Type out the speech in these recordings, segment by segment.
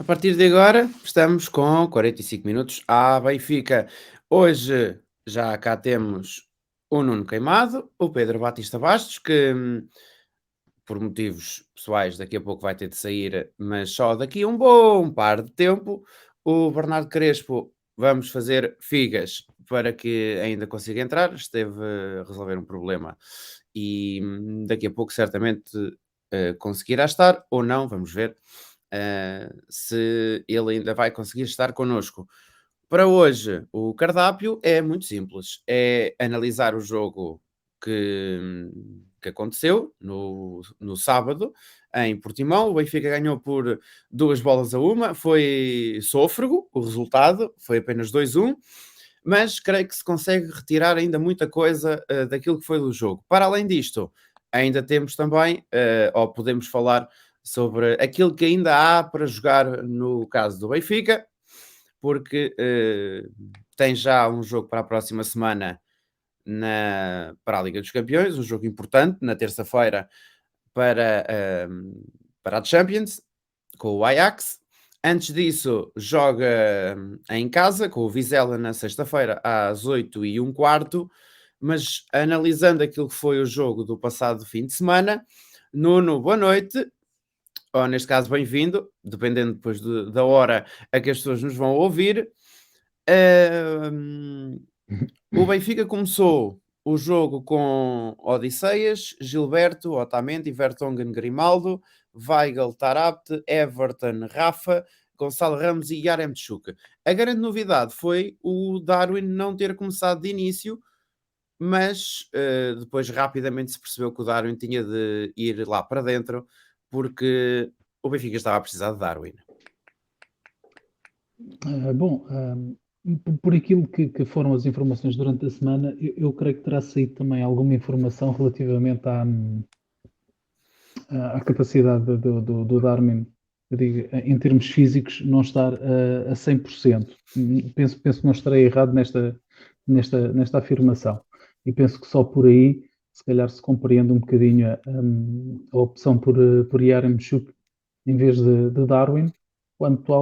A partir de agora, estamos com 45 minutos à Benfica. Hoje já cá temos o Nuno Queimado, o Pedro Batista Bastos, que por motivos pessoais daqui a pouco vai ter de sair, mas só daqui a um bom par de tempo. O Bernardo Crespo, vamos fazer figas para que ainda consiga entrar. Esteve a resolver um problema e daqui a pouco certamente conseguirá estar ou não, vamos ver se ele ainda vai conseguir estar connosco. Para hoje, o cardápio é muito simples: é analisar o jogo que aconteceu no sábado em Portimão. O Benfica ganhou por 2-1, foi sôfrego o resultado, foi apenas 2-1, mas creio que se consegue retirar ainda muita coisa daquilo que foi do jogo. Para além disto, ainda temos também, ou podemos falar sobre aquilo que ainda há para jogar no caso do Benfica, porque tem já um jogo para a próxima semana para a Liga dos Campeões, um jogo importante, na terça-feira para a Champions, com o Ajax. Antes disso, joga em casa com o Vizela na sexta-feira às 8h15. Mas analisando aquilo que foi o jogo do passado fim de semana, Nuno, boa noite, ou neste caso bem-vindo, dependendo depois da hora a que as pessoas nos vão ouvir. O Benfica começou o jogo com Odisseias, Gilberto, Otamendi, Vertonghen, Grimaldo, Weigl, Tarapte, Everton, Rafa, Gonçalo Ramos e Yaremchuk. A grande novidade foi o Darwin não ter começado de início, mas depois rapidamente se percebeu que o Darwin tinha de ir lá para dentro, porque o Benfica estava a precisar de Darwin. Bom, por aquilo que foram as informações durante a semana, eu creio que terá saído também alguma informação relativamente à capacidade do Darwin, eu digo, em termos físicos, não estar a 100%. Penso que não estarei errado nesta afirmação. E penso que só por aí, se calhar, se compreende um bocadinho a opção por Yaremchuk em vez de Darwin. Quanto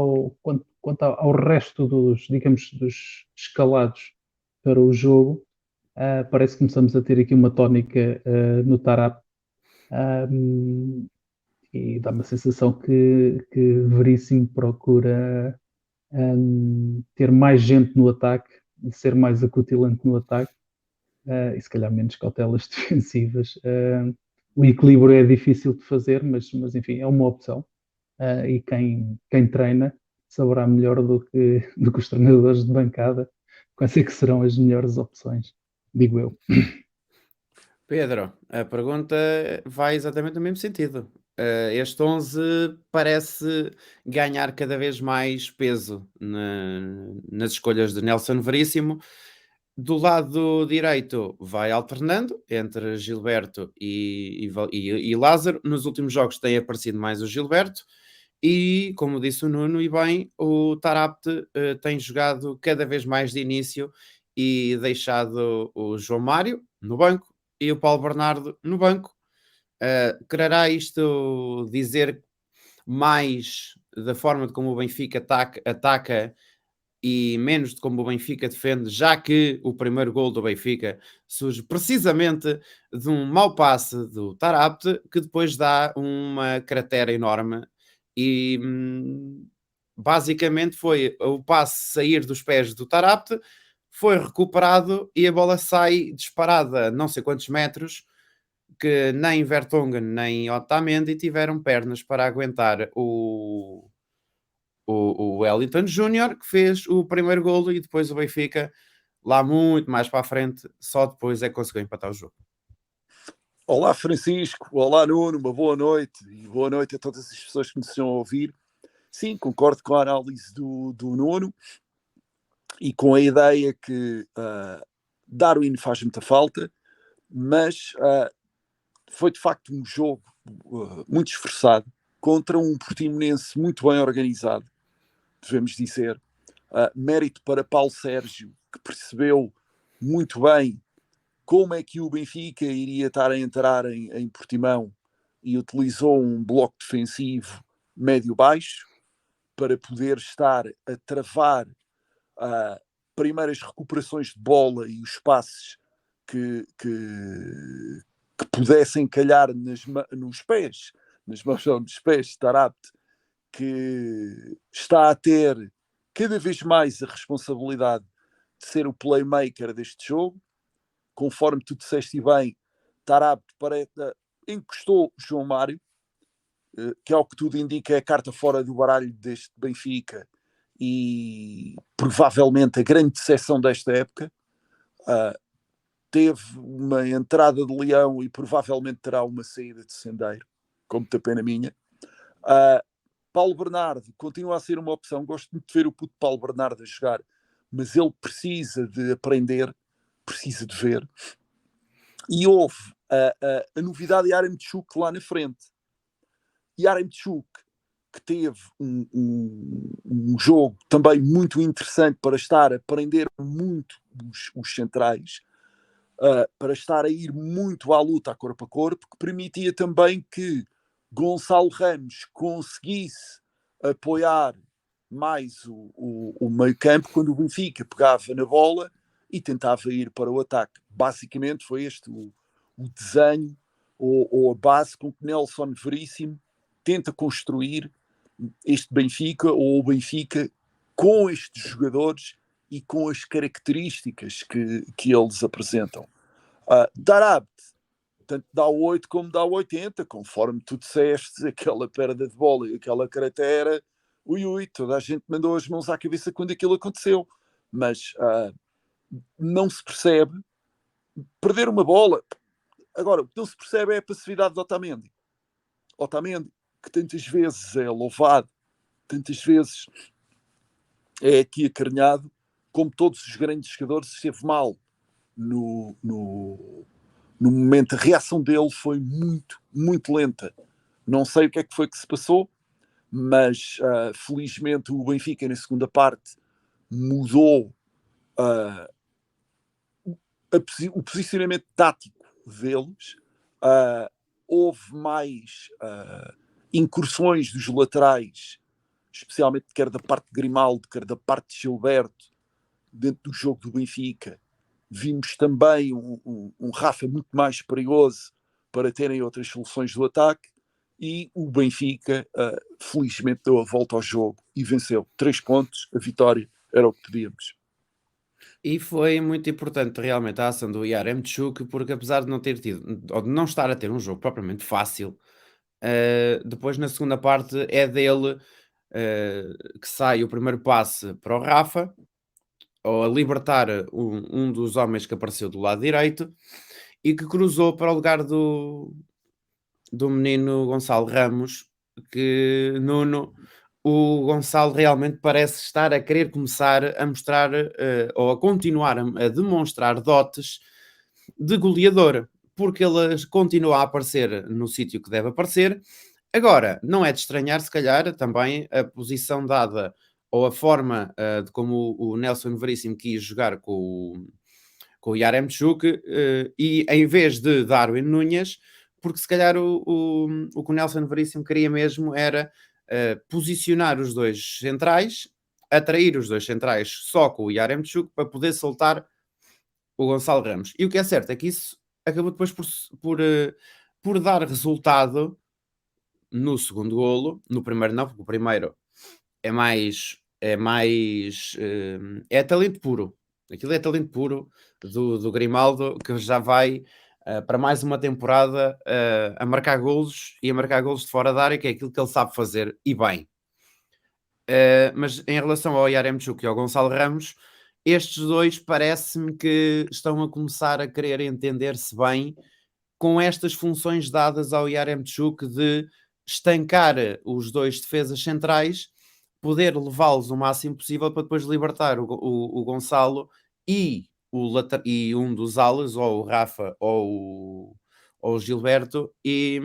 ao resto digamos, dos escalados para o jogo, parece que começamos a ter aqui uma tónica no Tarap, e dá-me a sensação que Veríssimo procura ter mais gente no ataque, ser mais acutilante no ataque, e se calhar menos cautelas defensivas. O equilíbrio é difícil de fazer, mas enfim, é uma opção. E quem treina saberá melhor do que os treinadores de bancada quais é que serão as melhores opções, digo eu. Pedro, a pergunta vai exatamente no mesmo sentido. Este 11 parece ganhar cada vez mais peso nas escolhas de Nelson Veríssimo. Do lado direito vai alternando entre Gilberto e Lázaro. Nos últimos jogos tem aparecido mais o Gilberto e, como disse o Nuno, e bem, o Tarapte tem jogado cada vez mais de início e deixado o João Mário no banco e o Paulo Bernardo no banco. Quererá isto dizer mais da forma de como o Benfica ataca e menos de como o Benfica defende, já que o primeiro gol do Benfica surge precisamente de um mau passe do Tarapte, que depois dá uma cratera enorme e basicamente foi o passe sair dos pés do Tarapte, foi recuperado e a bola sai disparada não sei quantos metros, que nem Vertonghen nem Otamendi tiveram pernas para aguentar o Wellington Júnior, que fez o primeiro golo, e depois o Benfica, lá muito mais para a frente, só depois é que conseguiu empatar o jogo. Olá Francisco, olá Nuno, uma boa noite e boa noite a todas as pessoas que nos estão a ouvir. Sim, concordo com a análise do Nuno e com a ideia que Darwin faz muita falta, mas foi de facto um jogo muito esforçado contra um Portimonense muito bem organizado, devemos dizer. Mérito para Paulo Sérgio, que percebeu muito bem como é que o Benfica iria estar a entrar em Portimão e utilizou um bloco defensivo médio-baixo para poder estar a travar primeiras recuperações de bola e os passes que pudessem calhar nos pés, nas mãos ou nos pés de Taarabt, que está a ter cada vez mais a responsabilidade de ser o playmaker deste jogo. Conforme tu disseste bem, Taarabt encostou João Mário, que ao que tudo indica é a carta fora do baralho deste Benfica e provavelmente a grande decepção desta época. Teve uma entrada de leão e provavelmente terá uma saída de sendeiro, com muita pena minha. Paulo Bernardo continua a ser uma opção. Gosto muito de ver o puto Paulo Bernardo a jogar, mas ele precisa de aprender, precisa de ver. E houve a novidade de Yaremchuk lá na frente. Yaremchuk, que teve um jogo também muito interessante para estar a aprender muito os centrais, para estar a ir muito à luta, a corpo, que permitia também que Gonçalo Ramos conseguisse apoiar mais o meio-campo quando o Benfica pegava na bola e tentava ir para o ataque. Basicamente foi este o desenho ou a base com que Nelson Veríssimo tenta construir este Benfica, ou o Benfica com estes jogadores e com as características que eles apresentam. Taarabt tanto dá o 8 como dá o 80, conforme tu disseste, aquela perda de bola e aquela cratera, toda a gente mandou as mãos à cabeça quando aquilo aconteceu, mas não se percebe perder uma bola. Agora, o que não se percebe é a passividade de Otamendi, que tantas vezes é louvado, tantas vezes é aqui acarinhado, como todos os grandes jogadores, esteve mal no momento. A reação dele foi muito, muito lenta. Não sei o que é que foi que se passou, mas felizmente o Benfica na segunda parte mudou o posicionamento tático deles. Houve mais incursões dos laterais, especialmente quer da parte de Grimaldo, quer da parte de Gilberto, dentro do jogo do Benfica. Vimos também um Rafa muito mais perigoso para terem outras soluções do ataque, e o Benfica felizmente deu a volta ao jogo e venceu. 3 pontos, a vitória era o que pedíamos. E foi muito importante realmente a ação do Yaremchuk, porque apesar de não ter tido, ou de não estar a ter um jogo propriamente fácil, depois na segunda parte é dele que sai o primeiro passe para o Rafa, ou a libertar um dos homens que apareceu do lado direito, e que cruzou para o lugar do menino Gonçalo Ramos, que Nuno, o Gonçalo realmente parece estar a querer começar a mostrar ou a continuar a demonstrar dotes de goleador, porque ele continua a aparecer no sítio que deve aparecer. Agora, não é de estranhar, se calhar, também a posição dada ou a forma de como o Nelson Veríssimo quis jogar com o Yaremchuk e em vez de Darwin Núñez, porque se calhar o que o Nelson Veríssimo queria mesmo era posicionar os dois centrais, atrair os dois centrais só com o Yaremchuk para poder soltar o Gonçalo Ramos. E o que é certo é que isso acabou depois por dar resultado no segundo golo. No primeiro não, porque o primeiro é talento puro. Aquilo é talento puro do Grimaldo, que já vai para mais uma temporada a marcar golos e a marcar golos de fora da área, que é aquilo que ele sabe fazer e bem. Mas em relação ao Yaremchuk e ao Gonçalo Ramos, estes dois parece-me que estão a começar a querer entender-se bem com estas funções dadas ao Yaremchuk de estancar os dois defesas centrais, poder levá-los o máximo possível para depois libertar o Gonçalo e um dos alas, ou o Rafa ou o Gilberto, e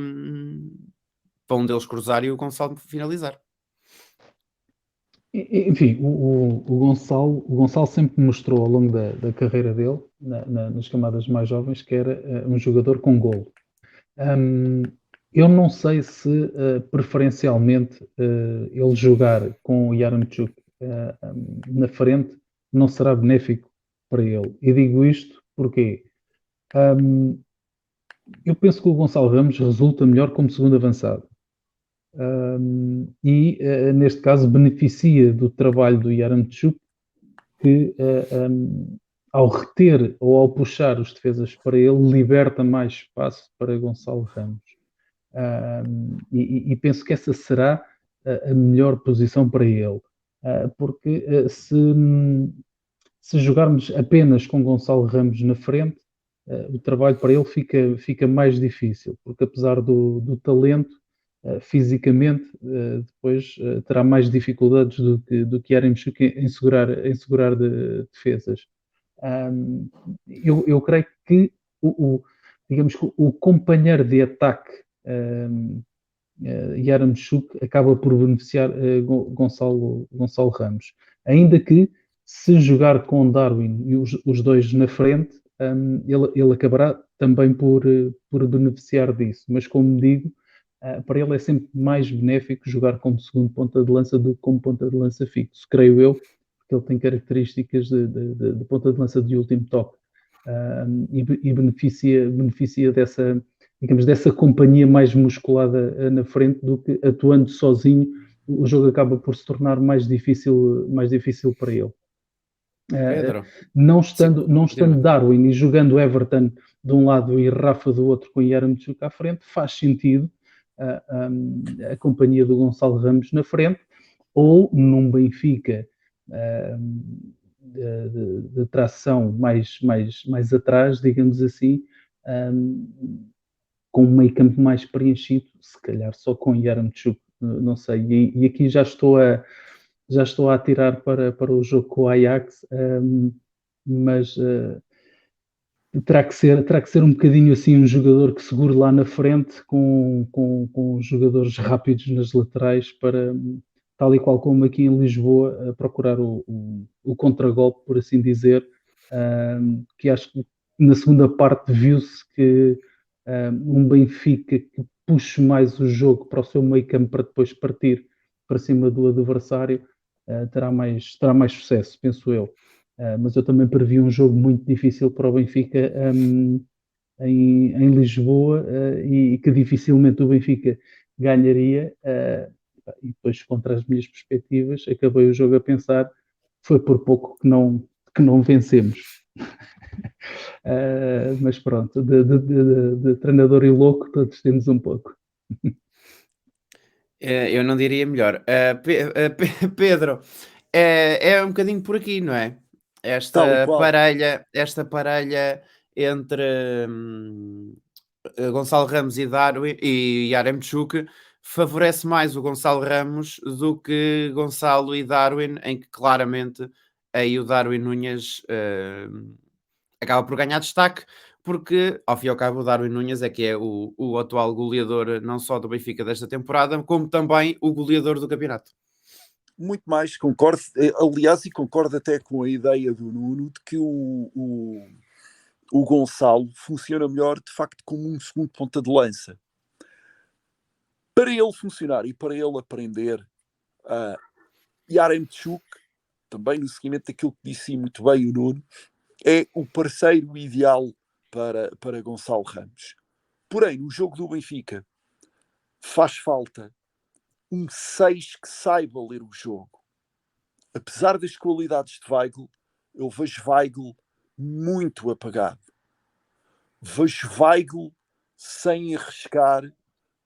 para um deles cruzar e o Gonçalo finalizar. Enfim, o Gonçalo sempre mostrou ao longo da carreira dele, nas camadas mais jovens, que era um jogador com golo. Eu não sei se preferencialmente ele jogar com o Yaremchuk na frente não será benéfico para ele. E digo isto porque eu penso que o Gonçalo Ramos resulta melhor como segundo avançado. Neste caso beneficia do trabalho do Yaremchuk que ao reter ou ao puxar os defesas para ele liberta mais espaço para Gonçalo Ramos. E penso que essa será a melhor posição para ele, porque se jogarmos apenas com Gonçalo Ramos na frente, o trabalho para ele fica mais difícil, porque apesar do talento, fisicamente, depois terá mais dificuldades do que Yaremchuk em segurar defesas. Eu creio que digamos que o companheiro de ataque Yaremchuk acaba por beneficiar Gonçalo Ramos. Ainda que, se jogar com Darwin e os dois na frente, ele acabará também por beneficiar disso. Mas, como digo, para ele é sempre mais benéfico jogar como segundo ponta de lança do que como ponta de lança fixo, creio eu, porque ele tem características de ponta de lança de último toque. E beneficia dessa, digamos, dessa companhia mais musculada na frente do que atuando sozinho, o jogo acaba por se tornar mais difícil para ele. Pedro, Não sim, estando continua. Darwin e jogando Everton de um lado e Rafa do outro com Yaremchuk à frente, faz sentido a companhia do Gonçalo Ramos na frente, ou num Benfica de tração mais atrás, digamos assim, com um meio campo mais preenchido, se calhar só com Yaremchuk, não sei. E aqui já estou a atirar para o jogo com o Ajax, mas terá que ser um bocadinho assim um jogador que segure lá na frente com jogadores rápidos nas laterais para, tal e qual como aqui em Lisboa, procurar o contragolpe, por assim dizer, que acho que na segunda parte viu-se que um Benfica que puxe mais o jogo para o seu meio campo para depois partir para cima do adversário, terá mais sucesso, penso eu. Mas eu também previ um jogo muito difícil para o Benfica em Lisboa e que dificilmente o Benfica ganharia. E depois, contra as minhas perspectivas, acabei o jogo a pensar: foi por pouco que não vencemos. Mas pronto, de treinador e louco, todos temos um pouco. Eu não diria melhor. Pedro, é um bocadinho por aqui, não é? Tal e qual. Esta parelha entre Gonçalo Ramos e Darwin e Yaremchuk favorece mais o Gonçalo Ramos do que Gonçalo e Darwin, em que claramente aí o Darwin Núñez acaba por ganhar destaque, porque ao fim e ao cabo o Darwin Núñez é que é o atual goleador não só do Benfica desta temporada, como também o goleador do campeonato. Muito mais, concordo, aliás, e concordo até com a ideia do Nuno de que o Gonçalo funciona melhor, de facto, como um segundo ponta de lança. Para ele funcionar e para ele aprender, Yaremchuk, também no seguimento daquilo que disse muito bem o Nuno, é o parceiro ideal para Gonçalo Ramos. Porém, no jogo do Benfica, faz falta um 6 que saiba ler o jogo. Apesar das qualidades de Weigl, eu vejo Weigl muito apagado. Vejo Weigl sem arriscar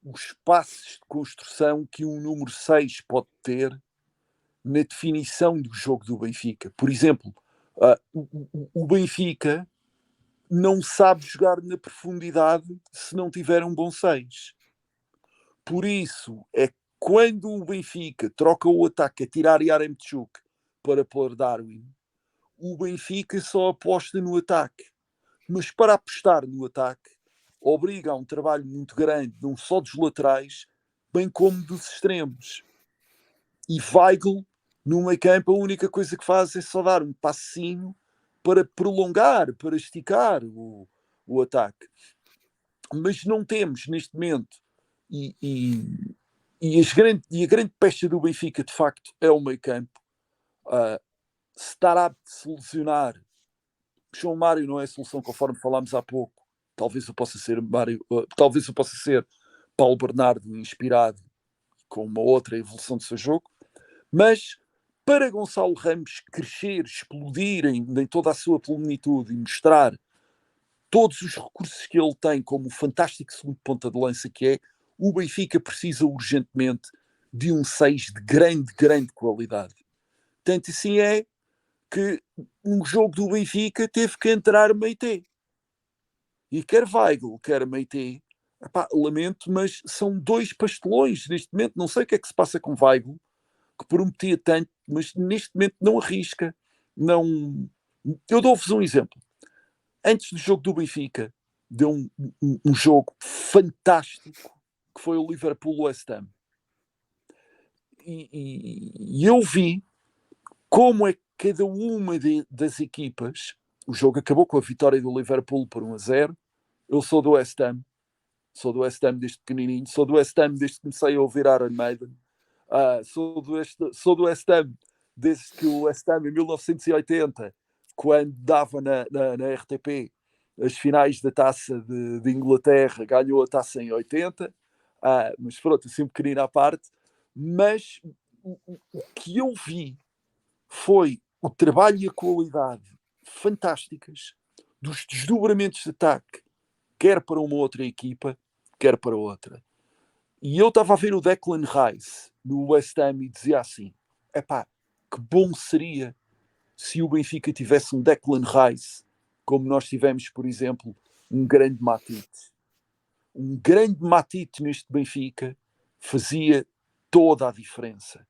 os passos de construção que um número 6 pode ter na definição do jogo do Benfica. Por exemplo, o Benfica não sabe jogar na profundidade se não tiver um bom 6. Por isso é quando o Benfica troca o ataque a tirar Yaremchuk para pôr Darwin, o Benfica só aposta no ataque. Mas para apostar no ataque, obriga a um trabalho muito grande, não só dos laterais, bem como dos extremos. E Weigl, no meio campo, a única coisa que faz é só dar um passinho para prolongar, para esticar o ataque. Mas não temos, neste momento, e a grande pecha do Benfica, de facto, é o meio-campo. Se Tarab se lesionar, João Mário não é a solução, conforme falámos há pouco. Talvez eu possa ser Paulo Bernardo inspirado com uma outra evolução do seu jogo, mas para Gonçalo Ramos crescer, explodir em toda a sua plenitude e mostrar todos os recursos que ele tem como o fantástico segundo ponta de lança que é, o Benfica precisa urgentemente de um 6 de grande, grande qualidade. Tanto assim é que um jogo do Benfica teve que entrar Meite. E quer Weigl, quer Meite, lamento, mas são dois pastelões neste momento. Não sei o que é que se passa com Weigl, que prometia tanto, mas neste momento não arrisca. Não... Eu dou-vos um exemplo. Antes do jogo do Benfica, deu um jogo fantástico, que foi o Liverpool-West Ham. E eu vi como é que cada uma das equipas, o jogo acabou com a vitória do Liverpool por 1-0. Eu sou do West Ham desde pequenininho, sou do West Ham desde que comecei a ouvir Iron Maiden, sou do West Ham desde que o West Ham em 1980, quando dava na RTP as finais da Taça de Inglaterra, ganhou a taça em 80, mas pronto, assim um pequenino à parte. Mas o que eu vi foi o trabalho e a qualidade fantásticas dos desdobramentos de ataque, quer para uma outra equipa, quer para outra. E eu estava a ver o Declan Rice no West Ham e dizia assim, que bom seria se o Benfica tivesse um Declan Rice, como nós tivemos, por exemplo, um grande Matite. Um grande Matite neste Benfica fazia toda a diferença.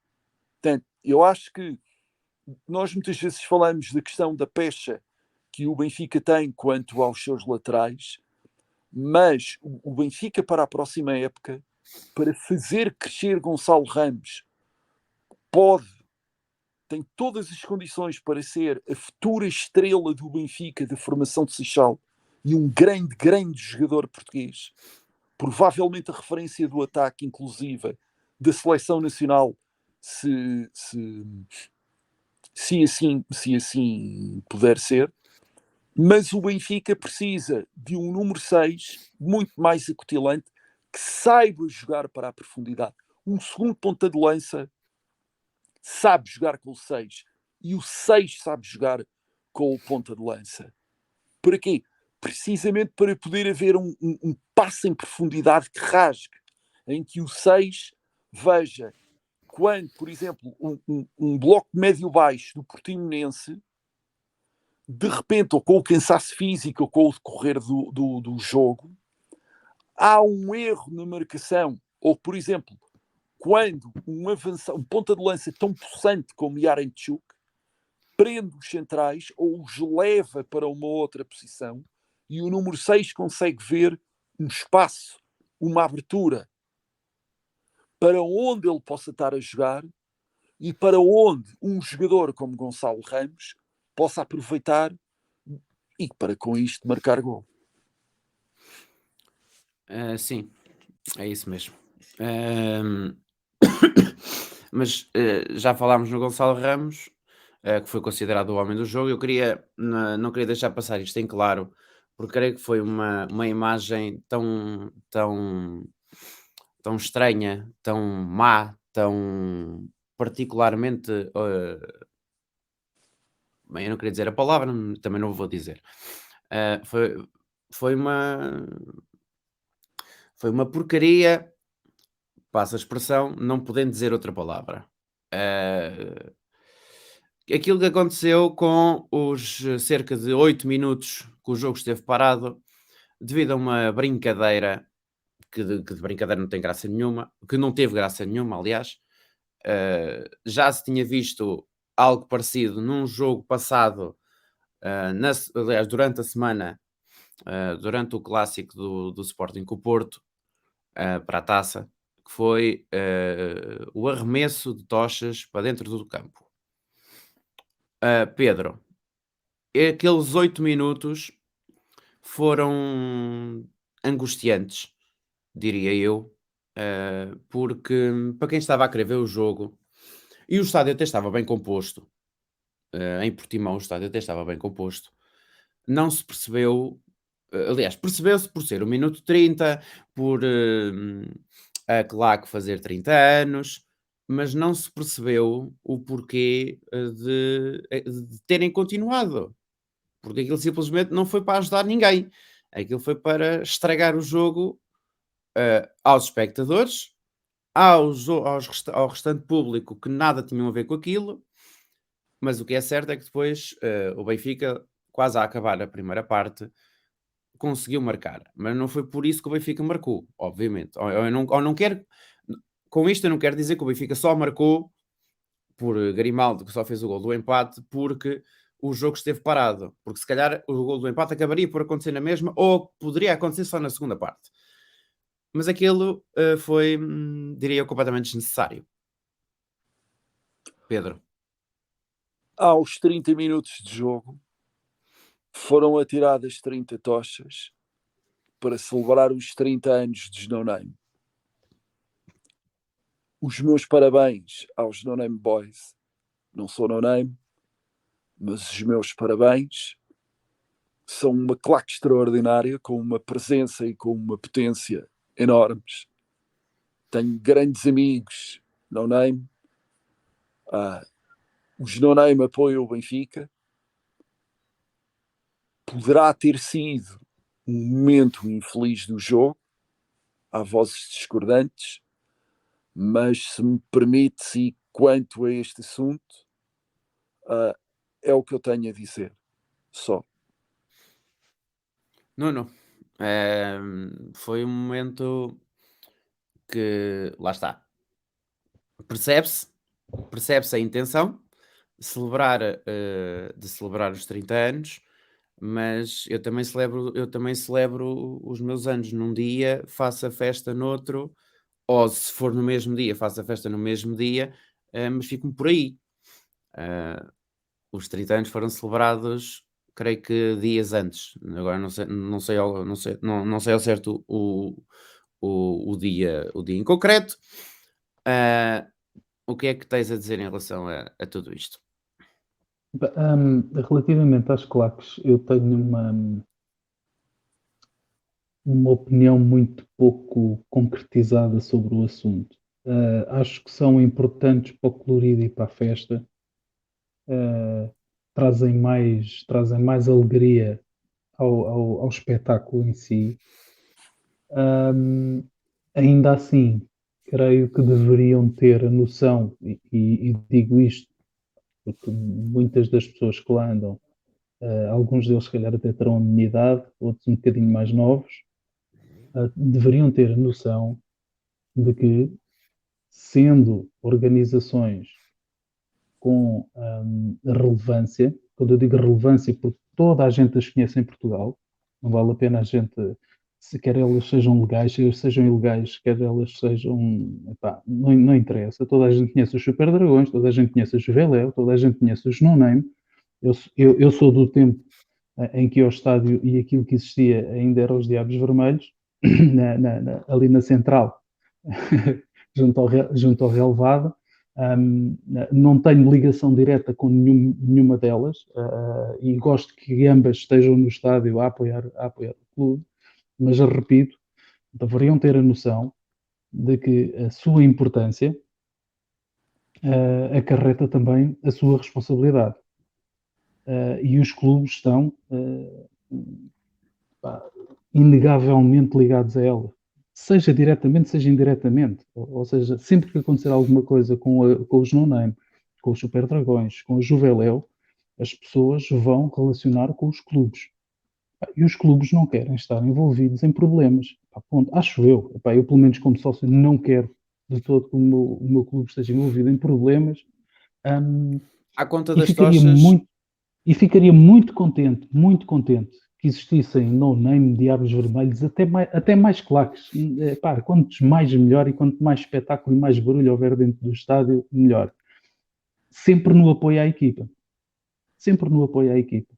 Portanto, eu acho que nós muitas vezes falamos da questão da pecha que o Benfica tem quanto aos seus laterais, mas o Benfica para a próxima época, para fazer crescer Gonçalo Ramos, tem todas as condições para ser a futura estrela do Benfica de formação de Seixal e um grande, grande jogador português, provavelmente a referência do ataque inclusiva da seleção nacional, se assim puder ser. Mas o Benfica precisa de um número 6 muito mais acutilante, que saiba jogar para a profundidade. Um segundo ponta de lança sabe jogar com o 6 e o 6 sabe jogar com o ponta de lança. Para quê? Precisamente para poder haver um passo em profundidade que rasgue, em que o 6 veja quando, por exemplo, um bloco médio-baixo do Portimonense, de repente, ou com o cansaço físico, ou com o decorrer do jogo, há um erro na marcação, ou, por exemplo, quando um ponta de lança tão possante como Yaremchuk prende os centrais ou os leva para uma outra posição e o número 6 consegue ver um espaço, uma abertura para onde ele possa estar a jogar e para onde um jogador como Gonçalo Ramos possa aproveitar e para com isto marcar gol. Sim, é isso mesmo. Mas já falámos no Gonçalo Ramos, que foi considerado o homem do jogo. Eu não queria deixar passar isto em claro, porque creio que foi uma imagem tão estranha, tão má, tão particularmente. Bem, eu não queria dizer a palavra, também não vou dizer. Foi uma porcaria, passa a expressão, não podendo dizer outra palavra. Aquilo que aconteceu com os cerca de 8 minutos que o jogo esteve parado, devido a uma brincadeira, que de brincadeira não tem graça nenhuma, que não teve graça nenhuma, aliás. Já se tinha visto algo parecido num jogo passado, aliás, durante a semana, durante o clássico do Sporting com o Porto, para a taça, que foi o arremesso de tochas para dentro do campo. Pedro, aqueles 8 minutos foram angustiantes, diria eu. porque para quem estava a querer ver o jogo, e o estádio até estava bem composto, em Portimão o estádio até estava bem composto, não se percebeu, aliás, percebeu-se por ser o minuto 30, por a Claque fazer 30 anos, mas não se percebeu o porquê de terem continuado, porque aquilo simplesmente não foi para ajudar ninguém, aquilo foi para estragar o jogo aos espectadores, ao restante público que nada tinham a ver com aquilo, mas o que é certo é que depois o Benfica, quase a acabar a primeira parte, conseguiu marcar, mas não foi por isso que o Benfica marcou, obviamente. Ou não quero, com isto eu não quero dizer que o Benfica só marcou por Grimaldo, que só fez o gol do empate, porque o jogo esteve parado, porque se calhar o gol do empate acabaria por acontecer na mesma, ou poderia acontecer só na segunda parte. Mas aquilo foi, diria eu, completamente desnecessário. Pedro. Aos 30 minutos de jogo, foram atiradas 30 tochas para celebrar os 30 anos de No Name. Os meus parabéns aos No Name Boys. Não sou No Name, mas os meus parabéns. São uma claque extraordinária, com uma presença e com uma potência enormes. Tenho grandes amigos No Name. Os No Name apoiam o Benfica. Poderá ter sido um momento infeliz do jogo, há vozes discordantes, mas se me permite, e quanto a este assunto, é o que eu tenho a dizer. Só. Nuno, foi um momento que, lá está, percebe-se a intenção de celebrar os 30 anos, mas eu também celebro os meus anos num dia, faço a festa noutro, ou se for no mesmo dia, faço a festa no mesmo dia, mas fico-me por aí. Os 30 anos foram celebrados, creio que dias antes. Agora não sei ao certo o dia em concreto. O que é que tens a dizer em relação a tudo isto? Relativamente às claques, eu tenho uma opinião muito pouco concretizada sobre o assunto. Acho que são importantes para o colorido e para a festa. Trazem mais alegria ao espetáculo em si. Ainda assim, creio que deveriam ter a noção, e digo isto porque muitas das pessoas que lá andam, alguns deles se calhar até terão a minha idade, outros um bocadinho mais novos, deveriam ter a noção de que, sendo organizações com relevância, quando eu digo relevância, porque toda a gente as conhece em Portugal, não vale a pena a gente, se quer elas sejam legais, sejam ilegais, quer elas sejam, epá, não interessa, toda a gente conhece os Super Dragões, toda a gente conhece os Juveléu, toda a gente conhece os No Name. Eu sou do tempo em que ao estádio e aquilo que existia ainda eram os Diabos Vermelhos, ali na central, junto ao relevado. Não tenho ligação direta com nenhuma delas, e gosto que ambas estejam no estádio a apoiar o clube, mas repito, deveriam ter a noção de que a sua importância acarreta também a sua responsabilidade. E os clubes estão inegavelmente ligados a ela, seja diretamente, seja indiretamente. Ou seja, sempre que acontecer alguma coisa com os No Name, com os Super Dragões, com o Juveléu, as pessoas vão relacionar com os clubes. E os clubes não querem estar envolvidos em problemas. Ponto. Acho eu. Eu, pelo menos como sócio, não quero de todo que o meu clube esteja envolvido em problemas. À conta E das ficaria tochas, muito, muito contente que existissem No Name, Diabos Vermelhos, até mais claques. Quantos mais melhor, e quanto mais espetáculo e mais barulho houver dentro do estádio, melhor. Sempre no apoio à equipa. Sempre no apoio à equipa.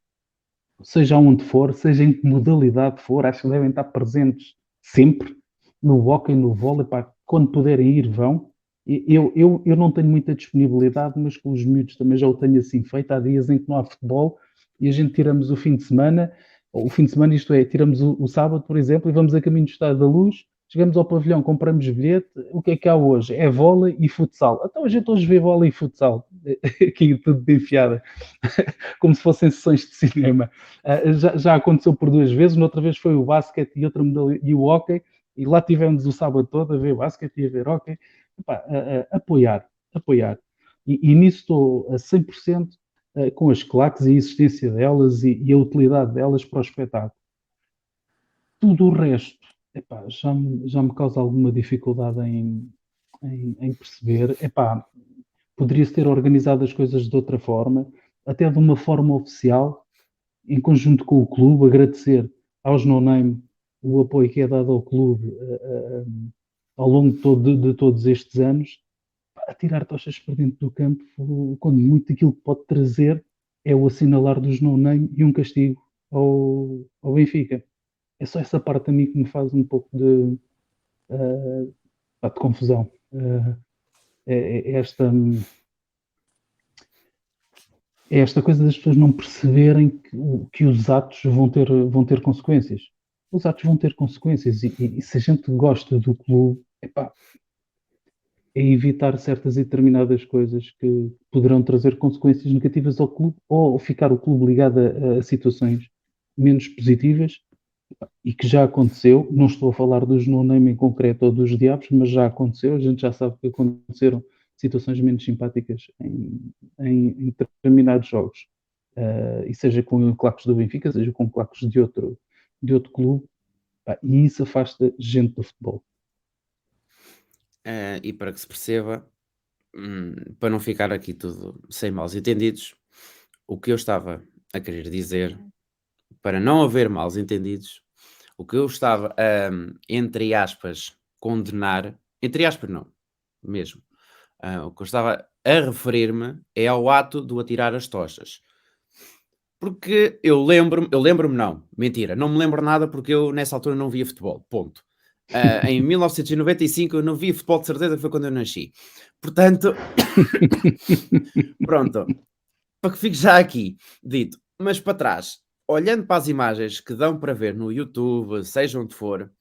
Seja onde for, seja em que modalidade for, acho que devem estar presentes sempre no hóquei, no vôlei, quando puderem ir, vão. Eu não tenho muita disponibilidade, mas com os miúdos também já o tenho assim feito. Há dias em que não há futebol e a gente tiramos o fim de semana, ou o fim de semana, isto é, tiramos o sábado, por exemplo, e vamos a caminho do Estádio da Luz, chegamos ao pavilhão, compramos bilhete, o que é que há hoje? É vôlei e futsal. Então a gente hoje vê vôlei e futsal, aqui tudo de enfiada, como se fossem sessões de cinema. Já aconteceu por 2 vezes, noutra vez foi o basquete e outra modalidade, e o hóquei, e lá tivemos o sábado todo a ver basquete e a ver hóquei. Epá, apoiar. E nisso estou a 100% com as claques e a existência delas e a utilidade delas para o espetáculo. Tudo o resto, epá, já me causa alguma dificuldade em perceber. Epá, poderia-se ter organizado as coisas de outra forma, até de uma forma oficial, em conjunto com o clube, agradecer aos no-name o apoio que é dado ao clube ao longo de todos estes anos, a tirar tochas para dentro do campo, quando muito aquilo que pode trazer é o assinalar dos no-name e um castigo ao Benfica. É só essa parte a mim que me faz um pouco de confusão. É esta coisa das pessoas não perceberem que os atos vão ter consequências. Os atos vão ter consequências e se a gente gosta do clube, epá, é evitar certas e determinadas coisas que poderão trazer consequências negativas ao clube ou ficar o clube ligado a situações menos positivas e que já aconteceu. Não estou a falar dos no-name em concreto ou dos diabos, mas já aconteceu. A gente já sabe que aconteceram situações menos simpáticas em determinados jogos. E seja com claques do Benfica, seja com claques de outro clube. E isso afasta gente do futebol. E para que se perceba, para não ficar aqui tudo sem maus entendidos, o que eu estava a querer dizer, para não haver maus entendidos, o que eu estava a, entre aspas, condenar, entre aspas não, mesmo, o que eu estava a referir-me é ao ato do atirar as tochas. Porque eu lembro-me não, mentira, não me lembro nada porque eu nessa altura não via futebol, ponto. Em 1995 eu não via futebol de certeza que foi quando eu nasci. Portanto, pronto, para que fique já aqui dito. Mas para trás, olhando para as imagens que dão para ver no YouTube, seja onde for,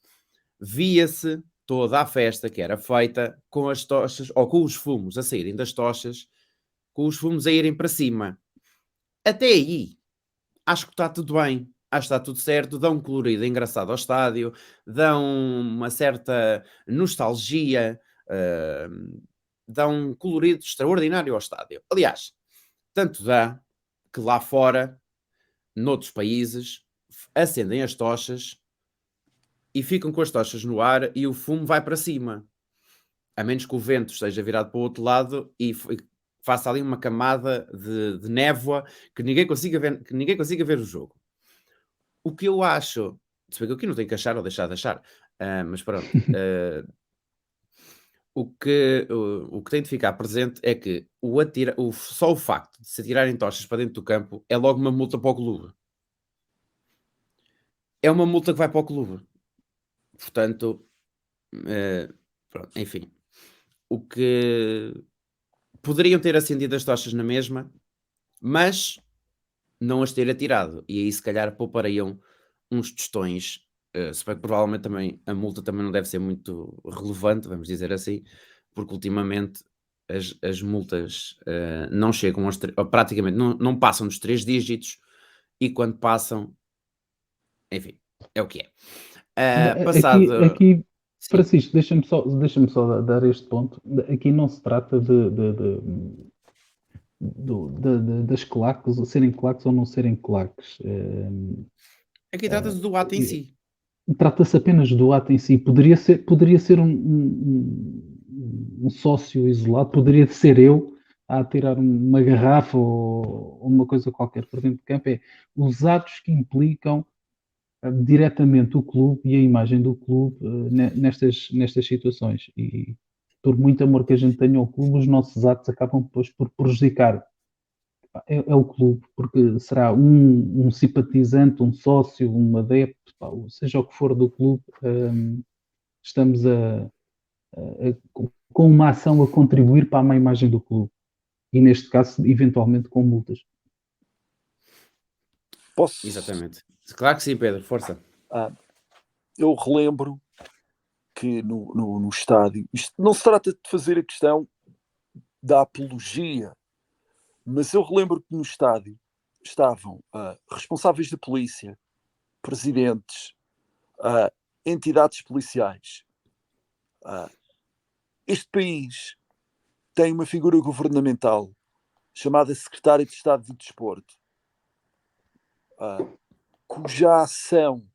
via-se toda a festa que era feita com as tochas, ou com os fumos a saírem das tochas, com os fumos a irem para cima. Até aí, acho que está tudo bem, acho que está tudo certo, dão um colorido engraçado ao estádio, dão uma certa nostalgia, dão um colorido extraordinário ao estádio. Aliás, tanto dá que lá fora, noutros países, acendem as tochas e ficam com as tochas no ar e o fumo vai para cima. A menos que o vento esteja virado para o outro lado e faça ali uma camada de névoa que ninguém consiga ver o jogo. O que eu acho, se bem que aqui não tenho que achar ou deixar de achar, mas pronto, o que tem de ficar presente é que só o facto de se atirarem tochas para dentro do campo é logo uma multa para o clube. É uma multa que vai para o clube. Portanto, pronto, enfim. O que poderiam ter acendido as tochas na mesma, mas não as ter atirado. E aí se calhar poupariam uns tostões. Se bem que provavelmente também a multa também não deve ser muito relevante, vamos dizer assim, porque ultimamente as multas não chegam ou praticamente não passam dos 3 dígitos e quando passam, enfim, é o que é. Passado. Aqui, Sim. Francisco, deixa-me só dar este ponto. Aqui não se trata das claques, serem claques ou não serem claques. Aqui trata-se do ato em si. Trata-se apenas do ato em si. Poderia ser um sócio isolado, poderia ser eu a tirar uma garrafa ou uma coisa qualquer por dentro do campo. É os atos que implicam diretamente o clube e a imagem do clube nestas situações. E por muito amor que a gente tenha ao clube, os nossos atos acabam depois por prejudicar. É o clube, porque será um simpatizante, um sócio, um adepto, seja o que for do clube, estamos com uma ação a contribuir para a má imagem do clube. E neste caso, eventualmente, com multas. Posso? Exatamente. Claro que sim, Pedro, força. Eu relembro que no estádio, isto não se trata de fazer a questão da apologia, mas eu relembro que no estádio estavam responsáveis da polícia, presidentes, entidades policiais. Este país tem uma figura governamental chamada Secretário de Estado do Desporto, cuja ação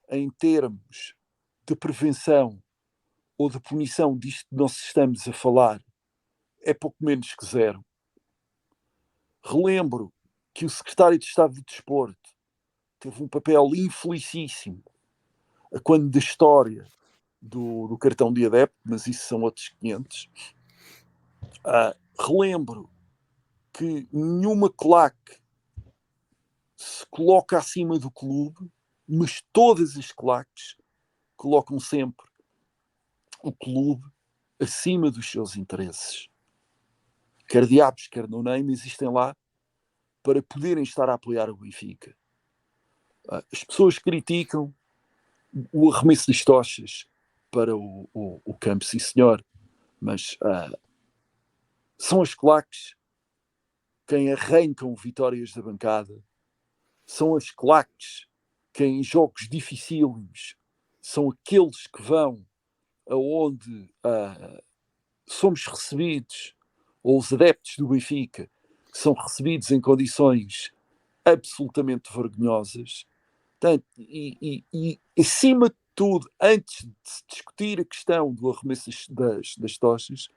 em termos de prevenção ou de punição disto que nós estamos a falar é pouco menos que zero. Relembro que o Secretário de Estado do Desporto teve um papel infelicíssimo quando da história do cartão de adepto, mas isso são outros 500. Relembro que nenhuma claque se coloca acima do clube, mas todas as claques colocam sempre o clube acima dos seus interesses. Quer diabos, quer no name, existem lá para poderem estar a apoiar o Benfica. As pessoas criticam o arremesso das tochas para o campo, sim senhor, mas são as claques quem arrancam vitórias da bancada, são as claques quem em jogos dificílimos são aqueles que vão aonde somos recebidos, ou os adeptos do Benfica são recebidos em condições absolutamente vergonhosas. Portanto, e acima de tudo, antes de se discutir a questão do arremesso das tochas,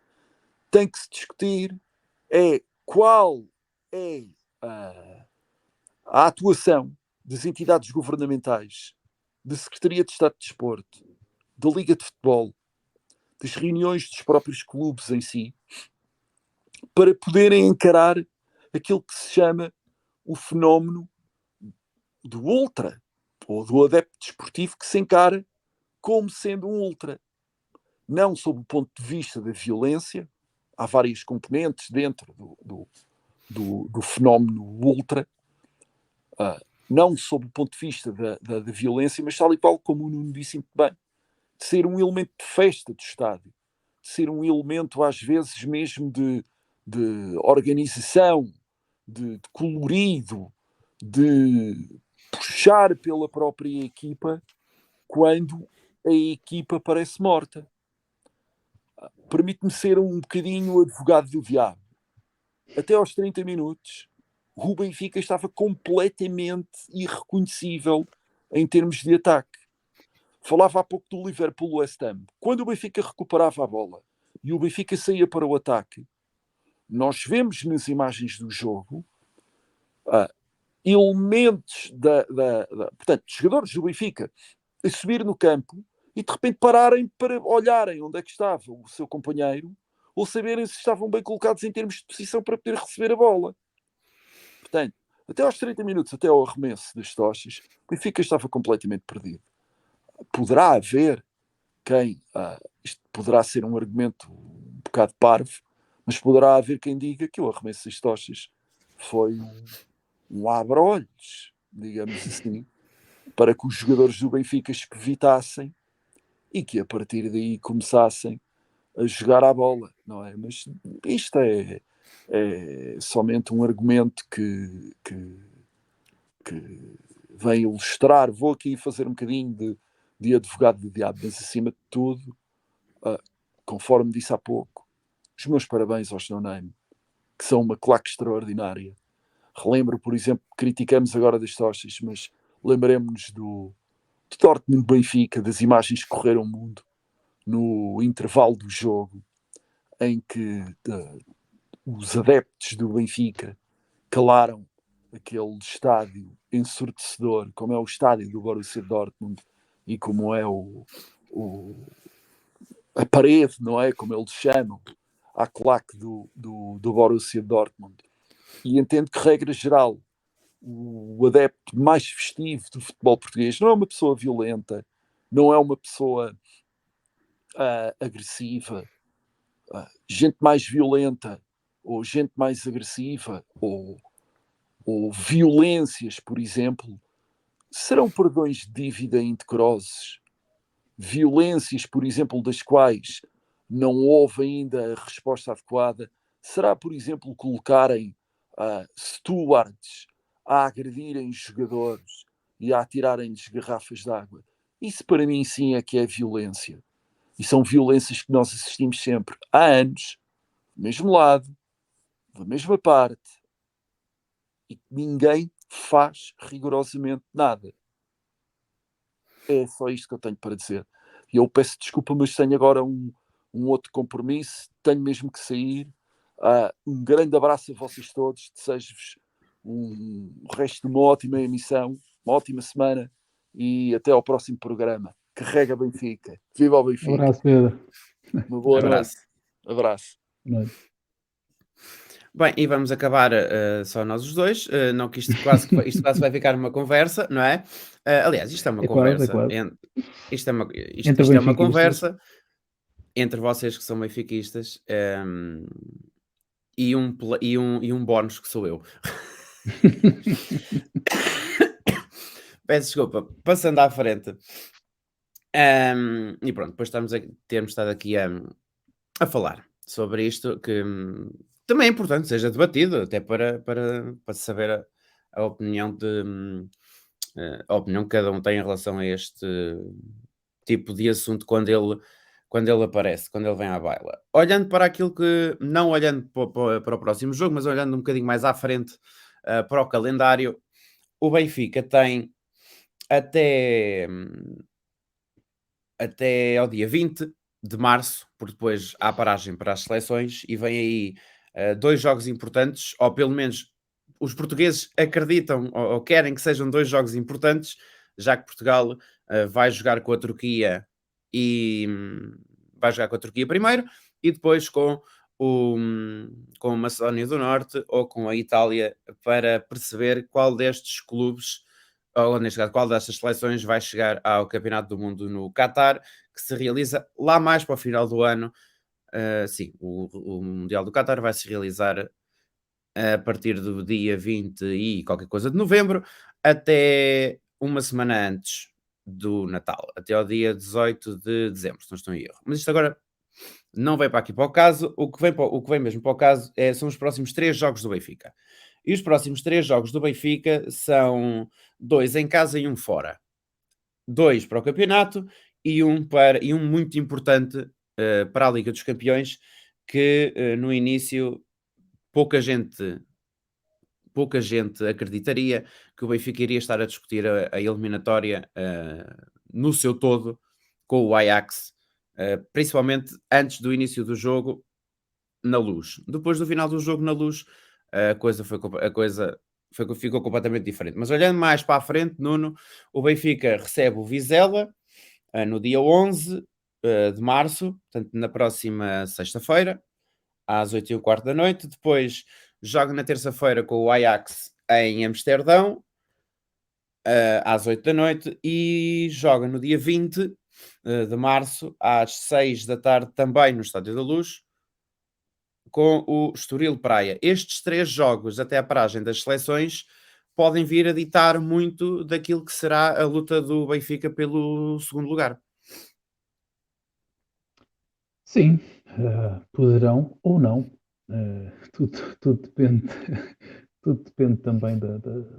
tem que se discutir qual é a atuação das entidades governamentais, da Secretaria de Estado de Desporto, da Liga de Futebol, das reuniões dos próprios clubes em si, para poderem encarar aquilo que se chama o fenómeno do ultra, ou do adepto desportivo que se encara como sendo um ultra. Não sob o ponto de vista da violência, há várias componentes dentro do fenómeno ultra, não sob o ponto de vista da violência, mas tal e qual como o Nuno disse muito bem, de ser um elemento de festa do estádio, de ser um elemento às vezes mesmo de organização, de colorido, de puxar pela própria equipa quando a equipa parece morta. Permite-me ser um bocadinho advogado do diabo. Até aos 30 minutos, o Benfica estava completamente irreconhecível em termos de ataque. Falava há pouco do Liverpool West Ham. Quando o Benfica recuperava a bola e o Benfica saía para o ataque, nós vemos nas imagens do jogo elementos portanto, jogadores do Benfica a subir no campo e de repente pararem para olharem onde é que estava o seu companheiro ou saberem se estavam bem colocados em termos de posição para poder receber a bola. Portanto, até aos 30 minutos, até ao arremesso das tochas, o Benfica estava completamente perdido. Poderá haver quem, isto poderá ser um argumento um bocado parvo, mas poderá haver quem diga que o arremesso das tochas foi um abre-olhos, digamos assim, para que os jogadores do Benfica espevitassem e que a partir daí começassem a jogar à bola, não é? Mas isto é somente um argumento que vem ilustrar. Vou aqui fazer um bocadinho de advogado do diabo, mas acima de tudo, conforme disse há pouco, os meus parabéns aos No Name, que são uma claque extraordinária. Relembro, por exemplo, criticamos agora das tochas, mas lembremos-nos do Dortmund-Benfica, das imagens que correram o mundo no intervalo do jogo, em que os adeptos do Benfica calaram aquele estádio ensurdecedor, como é o estádio do Borussia Dortmund e como é a parede, não é? Como eles chamam, à claque do Borussia Dortmund. E entendo que, regra geral, o adepto mais festivo do futebol português não é uma pessoa violenta, não é uma pessoa agressiva, gente mais violenta, ou gente mais agressiva, ou violências, por exemplo, serão perdões de dívida indecorosos. Violências, por exemplo, das quais não houve ainda a resposta adequada, será, por exemplo, colocarem stewards a agredirem jogadores e a atirarem-lhes garrafas de água. Isso para mim sim é que é violência. E são violências que nós assistimos sempre há anos, do mesmo lado, da mesma parte, e que ninguém faz rigorosamente nada. É só isto que eu tenho para dizer. E eu peço desculpa, mas tenho agora um outro compromisso, tenho mesmo que sair. Um grande abraço a vocês todos, desejo-vos o resto de uma ótima emissão, uma ótima semana e até ao próximo programa. Carrega Benfica. Viva o Benfica. Abraço, Pedro. Uma boa noite. Abraço. Abraço. Boa noite. Bem, e vamos acabar só nós os dois, não que isto quase vai ficar uma conversa, não é? Aliás, isto é uma É quase, é conversa, quase. isto é uma, Entre isto é uma benfiquistas. conversa entre vocês que são benfiquistas e um bónus que sou eu. Peço desculpa, passando à frente. E pronto, depois termos estado aqui a falar sobre isto, que também é importante que seja debatido, até para saber a opinião a opinião que cada um tem em relação a este tipo de assunto quando ele aparece, quando ele vem à baila. Olhando para aquilo que, não olhando para o próximo jogo, mas olhando um bocadinho mais à frente para o calendário, o Benfica tem até ao dia 20 de março, porque depois há paragem para as seleções e vem aí 2 jogos importantes, ou pelo menos os portugueses acreditam ou querem que sejam 2 jogos importantes, já que Portugal vai jogar com a Turquia e vai jogar com a Turquia primeiro e depois com com a Macedónia do Norte ou com a Itália, para perceber qual destes clubes, ou neste caso, qual destas seleções vai chegar ao Campeonato do Mundo no Qatar, que se realiza lá mais para o final do ano. Sim, o Mundial do Qatar vai se realizar a partir do dia 20 e qualquer coisa de novembro, até uma semana antes do Natal, até ao dia 18 de dezembro, se não estou em erro. Mas isto agora não vem para aqui para o caso, o que vem mesmo para o caso são os próximos 3 jogos do Benfica. E os próximos 3 jogos do Benfica são 2 em casa e um fora. 2 para o campeonato e um muito importante para a Liga dos Campeões, que no início pouca gente acreditaria que o Benfica iria estar a discutir a eliminatória no seu todo com o Ajax, principalmente antes do início do jogo na Luz. Depois do final do jogo na Luz, ficou completamente diferente. Mas olhando mais para a frente, Nuno, o Benfica recebe o Vizela no dia 11 de março, portanto na próxima sexta-feira, às 8h15 da noite. Depois joga na terça-feira com o Ajax em Amsterdão, às 8 da noite, e joga no dia 20 de março, às 6 da tarde, também no Estádio da Luz, com o Estoril Praia. Estes 3 jogos, até a paragem das seleções, podem vir a ditar muito daquilo que será a luta do Benfica pelo segundo lugar. Sim, poderão ou não. Tudo depende. Tudo depende também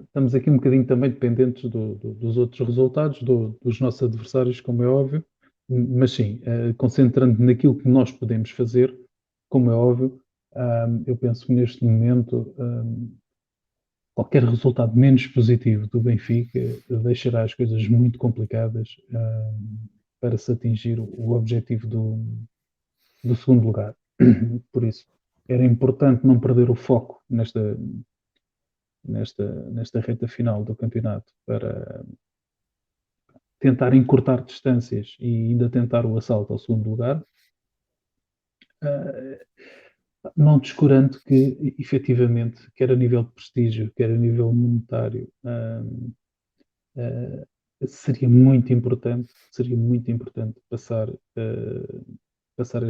Estamos aqui um bocadinho também dependentes dos outros resultados, dos nossos adversários, como é óbvio. Mas sim, concentrando naquilo que nós podemos fazer, como é óbvio, eu penso que neste momento qualquer resultado menos positivo do Benfica deixará as coisas muito complicadas para se atingir o objetivo do segundo lugar. Por isso, era importante não perder o foco nesta reta final do campeonato, para tentar encurtar distâncias e ainda tentar o assalto ao segundo lugar, não descurando que, efetivamente, quer a nível de prestígio, quer a nível monetário, seria muito importante passar, passar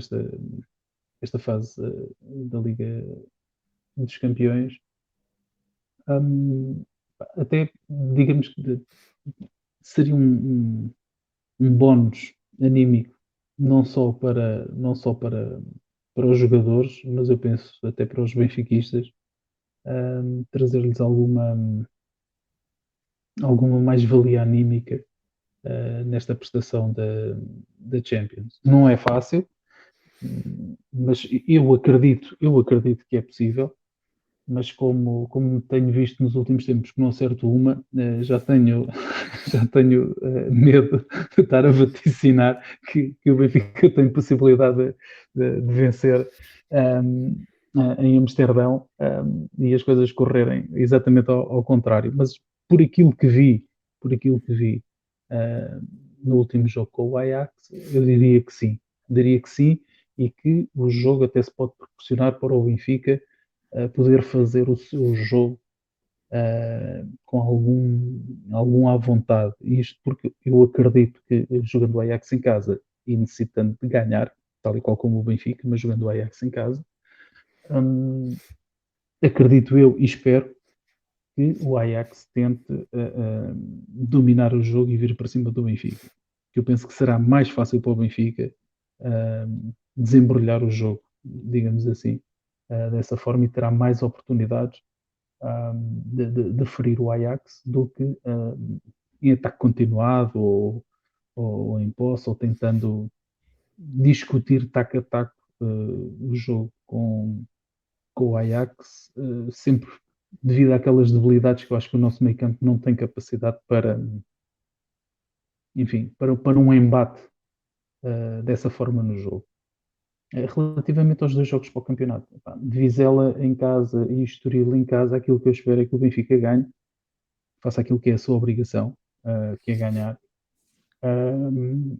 esta fase da Liga dos Campeões. Hum, Até, digamos que seria um bónus anímico, para os jogadores, mas eu penso até para os benfiquistas, trazer-lhes alguma mais-valia anímica nesta prestação da Champions. Não é fácil, mas eu acredito que é possível, mas como tenho visto nos últimos tempos que não acerto uma, já tenho medo de estar a vaticinar que o Benfica tem possibilidade de vencer em Amsterdão, e as coisas correrem exatamente ao contrário. Mas por aquilo que vi, por aquilo que vi uh, no último jogo com o Ajax, eu diria que sim, e que o jogo até se pode proporcionar para o Benfica poder fazer o seu jogo com algum à vontade. Isto porque eu acredito que jogando o Ajax em casa e necessitando de ganhar, tal e qual como o Benfica, mas jogando o Ajax em casa, acredito eu e espero que o Ajax tente dominar o jogo e vir para cima do Benfica. Que eu penso que será mais fácil para o Benfica desembrulhar o jogo, digamos assim, dessa forma, e terá mais oportunidades de ferir o Ajax do que em ataque continuado ou em posse, ou tentando discutir taco a taco o jogo com o Ajax, sempre devido àquelas debilidades que eu acho que o nosso meio campo não tem capacidade para, enfim, para um embate dessa forma no jogo. Relativamente aos dois jogos para o campeonato, de Vizela em casa e Estoril em casa, aquilo que eu espero é que o Benfica ganhe, faça aquilo que é a sua obrigação, que é ganhar,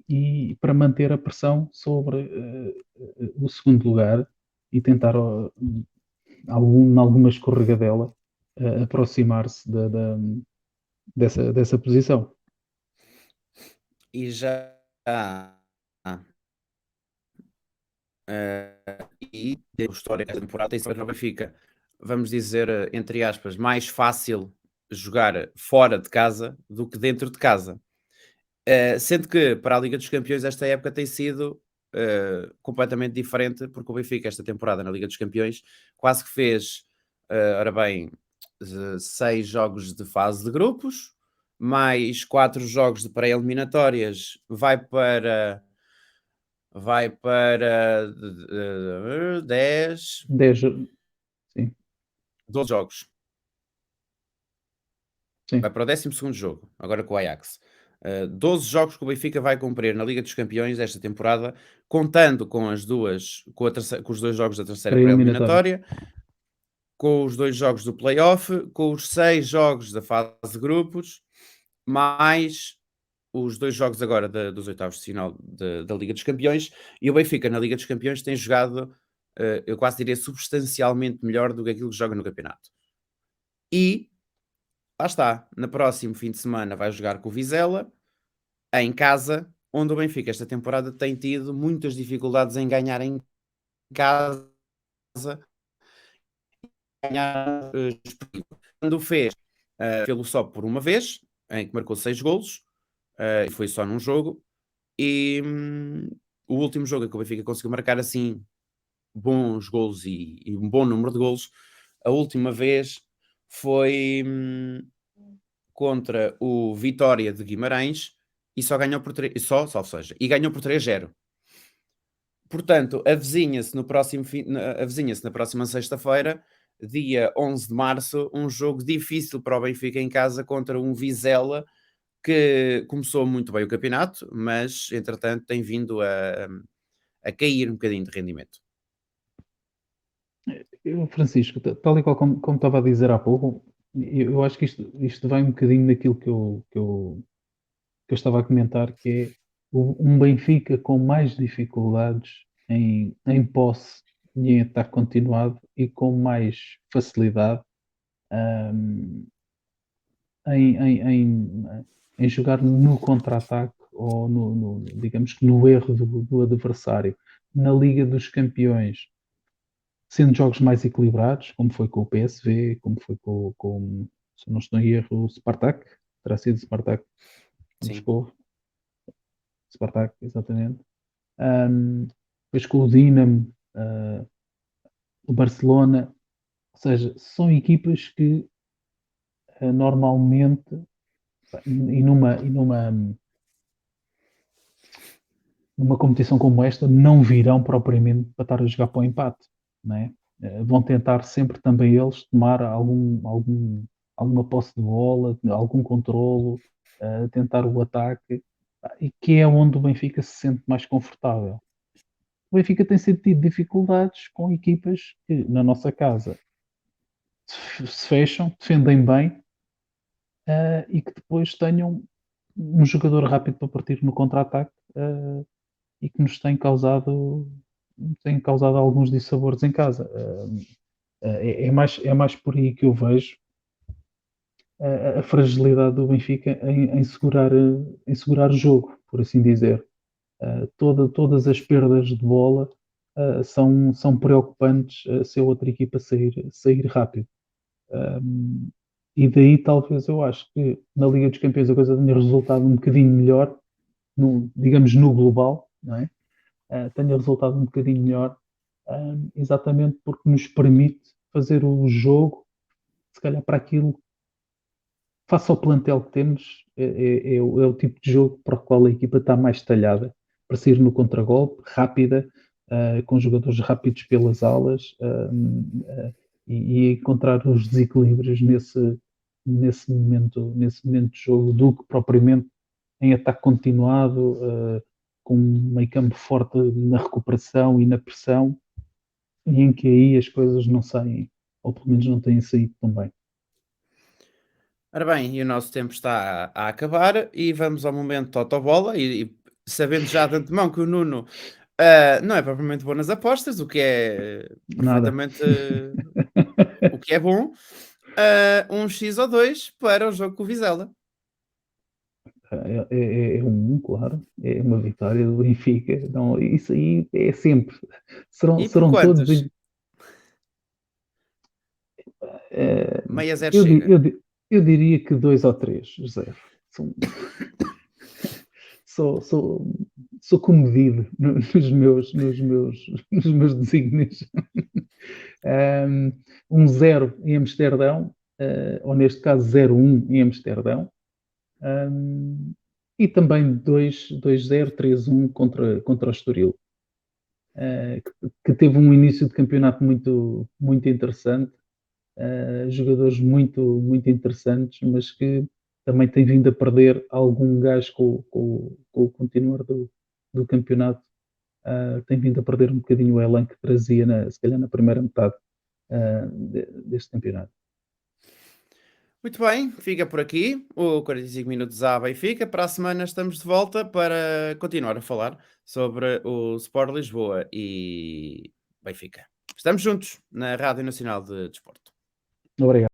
e para manter a pressão sobre o segundo lugar e tentar, alguma escorregadela, aproximar-se dessa posição. E já e a história da temporada tem sido no Benfica, vamos dizer, entre aspas, mais fácil jogar fora de casa do que dentro de casa. Sendo que para a Liga dos Campeões esta época tem sido completamente diferente, porque o Benfica esta temporada na Liga dos Campeões quase que fez, ora bem, 6 jogos de fase de grupos, mais 4 jogos de pré-eliminatórias, vai para 10, 10, sim, 12 jogos. Vai sim, para o 12º jogo, agora com o Ajax. 12 jogos que o Benfica vai cumprir na Liga dos Campeões esta temporada, contando com com os 2 jogos da terceira para eliminatória. pré-eliminatória, com os 2 jogos do play-off, com os 6 jogos da fase de grupos, mais os 2 jogos agora dos oitavos de final da Liga dos Campeões. E o Benfica na Liga dos Campeões tem jogado, eu quase diria, substancialmente melhor do que aquilo que joga no campeonato. E lá está, no próximo fim de semana vai jogar com o Vizela, em casa, onde o Benfica esta temporada tem tido muitas dificuldades em ganhar em casa, ganhar quando o fez, fê-lo só por uma vez, em que marcou 6 golos, e foi só num jogo, e o último jogo em que o Benfica conseguiu marcar assim bons golos e um bom número de golos, a última vez foi contra o Vitória de Guimarães e só ganhou por 3, ou seja, e ganhou por 3-0. Portanto, avizinha-se na próxima sexta-feira, dia 11 de março, um jogo difícil para o Benfica em casa contra um Vizela que começou muito bem o campeonato, mas entretanto tem vindo a cair um bocadinho de rendimento. Francisco, tal e qual como estava a dizer há pouco, eu acho que isto vai um bocadinho naquilo que eu estava a comentar, que é um Benfica com mais dificuldades em posse e em ataque continuado, e com mais facilidade, hum, em em jogar no contra-ataque ou digamos que no erro do adversário. Na Liga dos Campeões, sendo jogos mais equilibrados, como foi com o PSV, como foi se não estou em erro, o Spartak, terá sido o Spartak de Sim. Moscou, Spartak, exatamente. Depois com o Dinamo, o Barcelona, ou seja, são equipas que normalmente, numa competição como esta, não virão propriamente para estar a jogar para o empate, não é? Vão tentar sempre também eles tomar alguma posse de bola, algum controlo, tentar o ataque, e que é onde o Benfica se sente mais confortável. O Benfica tem sentido dificuldades com equipas que, na nossa casa, se fecham, defendem bem, e que depois tenham um jogador rápido para partir no contra-ataque, e que nos tem causado alguns dissabores em casa. É mais por aí que eu vejo a fragilidade do Benfica em segurar o jogo, por assim dizer. Todas as perdas de bola são preocupantes se a outra equipa sair rápido. E daí talvez eu acho que na Liga dos Campeões a coisa tenha resultado um bocadinho melhor, digamos no global, não é? Tenha resultado um bocadinho melhor, exatamente porque nos permite fazer o jogo, se calhar para aquilo, face ao plantel que temos, é o tipo de jogo para o qual a equipa está mais talhada, para sair no contragolpe, rápida, com jogadores rápidos pelas alas, e encontrar os desequilíbrios nesse momento de jogo, do que propriamente em ataque continuado, com um meio campo forte na recuperação e na pressão, e em que aí as coisas não saem, ou pelo menos não têm saído tão bem. Ora bem, e o nosso tempo está a acabar e vamos ao momento Totobola e sabendo já de antemão que o Nuno não é propriamente bom nas apostas, o que é Nada. perfeitamente o que é bom, um X ou 2 para o jogo com o Vizela. É claro, é uma vitória do Benfica. Não, isso aí é sempre. Serão, E por serão todos. quantos? eh, Meia zero eu, di- chega. eu, di- eu diria que 2 ou 3, José. São- Sou comedido nos meus desígnios. Um, 1-0 em Amsterdão, ou neste caso 0-1 em Amsterdão. Um, e também 2-0, 3-1 contra o Estoril, que teve um início de campeonato muito, muito interessante, jogadores muito, muito interessantes, mas que também tem vindo a perder algum gás com o continuar do campeonato. Tem vindo a perder um bocadinho o elan que trazia, se calhar, na primeira metade deste campeonato. Muito bem, fica por aqui o 45 minutos à Benfica. Para a semana estamos de volta para continuar a falar sobre o Sport Lisboa e Benfica. Estamos juntos na Rádio Nacional de Desporto. Obrigado.